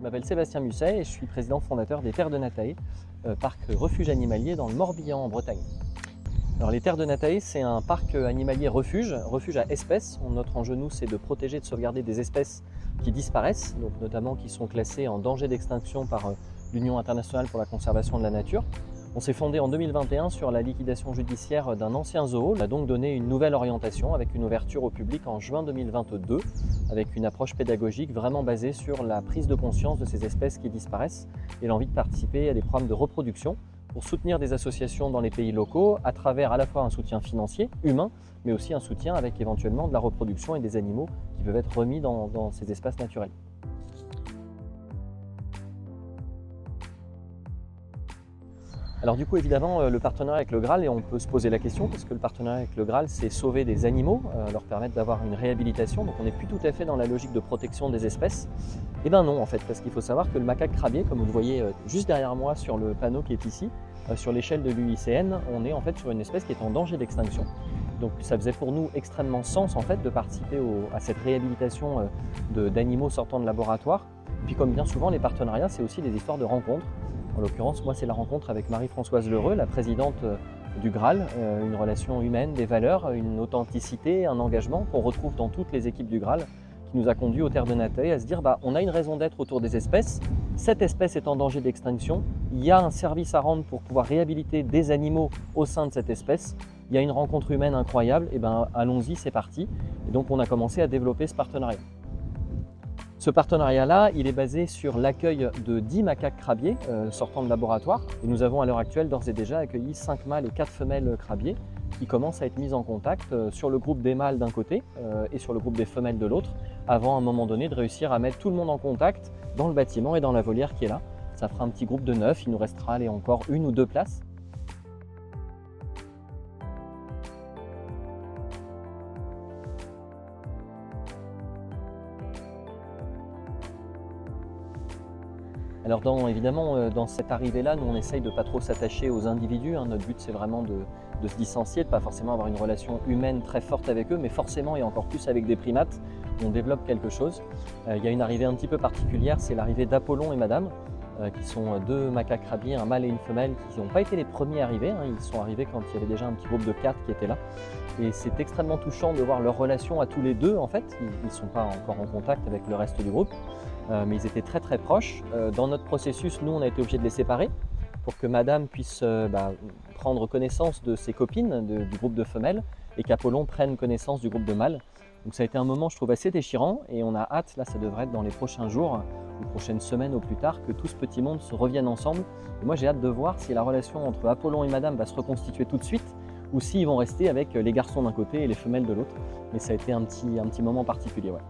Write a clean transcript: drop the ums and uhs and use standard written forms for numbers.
m'appelle Sébastien Musset et je suis président fondateur des Terres de Natae, parc refuge animalier dans le Morbihan en Bretagne. Alors les Terres de Natae, c'est un parc animalier refuge à espèces. Notre enjeu, nous, c'est de protéger et de sauvegarder des espèces qui disparaissent, donc notamment qui sont classées en danger d'extinction par l'Union internationale pour la conservation de la nature. On s'est fondé en 2021 sur la liquidation judiciaire d'un ancien zoo. On a donc donné une nouvelle orientation avec une ouverture au public en juin 2022, avec une approche pédagogique vraiment basée sur la prise de conscience de ces espèces qui disparaissent et l'envie de participer à des programmes de reproduction pour soutenir des associations dans les pays locaux à travers à la fois un soutien financier, humain, mais aussi un soutien avec éventuellement de la reproduction et des animaux qui peuvent être remis dans ces espaces naturels. Alors du coup, évidemment, le partenariat avec le Graal, et on peut se poser la question, parce que le partenariat avec le Graal, c'est sauver des animaux, leur permettre d'avoir une réhabilitation, donc on n'est plus tout à fait dans la logique de protection des espèces. Eh bien non, en fait, parce qu'il faut savoir que le macaque crabier, comme vous le voyez juste derrière moi sur le panneau qui est ici, sur l'échelle de l'UICN, on est en fait sur une espèce qui est en danger d'extinction. Donc ça faisait pour nous extrêmement sens en fait de participer à cette réhabilitation d'animaux sortant de laboratoire. Et puis comme bien souvent, les partenariats, c'est aussi des histoires de rencontres. En l'occurrence, moi, c'est la rencontre avec Marie-Françoise Lheureux, la présidente du Graal, une relation humaine, des valeurs, une authenticité, un engagement qu'on retrouve dans toutes les équipes du Graal, qui nous a conduit aux Terres de Natae à se dire on a une raison d'être autour des espèces, cette espèce est en danger d'extinction, il y a un service à rendre pour pouvoir réhabiliter des animaux au sein de cette espèce, il y a une rencontre humaine incroyable, et allons-y, c'est parti. Et donc on a commencé à développer ce partenariat. Ce partenariat-là, il est basé sur l'accueil de 10 macaques crabiers sortant de laboratoire. Et nous avons à l'heure actuelle d'ores et déjà accueilli 5 mâles et 4 femelles crabiers qui commencent à être mis en contact sur le groupe des mâles d'un côté et sur le groupe des femelles de l'autre, avant à un moment donné de réussir à mettre tout le monde en contact dans le bâtiment et dans la volière qui est là. Ça fera un petit groupe de 9, il nous restera encore 1 ou 2 places. Alors évidemment, dans cette arrivée-là, nous on essaye de ne pas trop s'attacher aux individus. Notre but c'est vraiment de se distancier, de ne pas forcément avoir une relation humaine très forte avec eux, mais forcément et encore plus avec des primates, on développe quelque chose. Il y a une arrivée un petit peu particulière, c'est l'arrivée d'Apollon et Madame, qui sont 2 macaques crabiers, un mâle et une femelle, qui n'ont pas été les premiers arrivés. Ils sont arrivés quand il y avait déjà un petit groupe de 4 qui était là. Et c'est extrêmement touchant de voir leur relation à tous les deux en fait. Ils ne sont pas encore en contact avec le reste du groupe. Mais ils étaient très très proches. Dans notre processus, nous on a été obligés de les séparer pour que Madame puisse prendre connaissance de ses copines du groupe de femelles et qu'Apollon prenne connaissance du groupe de mâles. Donc ça a été un moment je trouve assez déchirant et on a hâte, là ça devrait être dans les prochains jours ou prochaines semaines au plus tard, que tout ce petit monde se revienne ensemble. Et moi j'ai hâte de voir si la relation entre Apollon et Madame va se reconstituer tout de suite ou s'ils vont rester avec les garçons d'un côté et les femelles de l'autre. Mais ça a été un petit moment particulier. Ouais.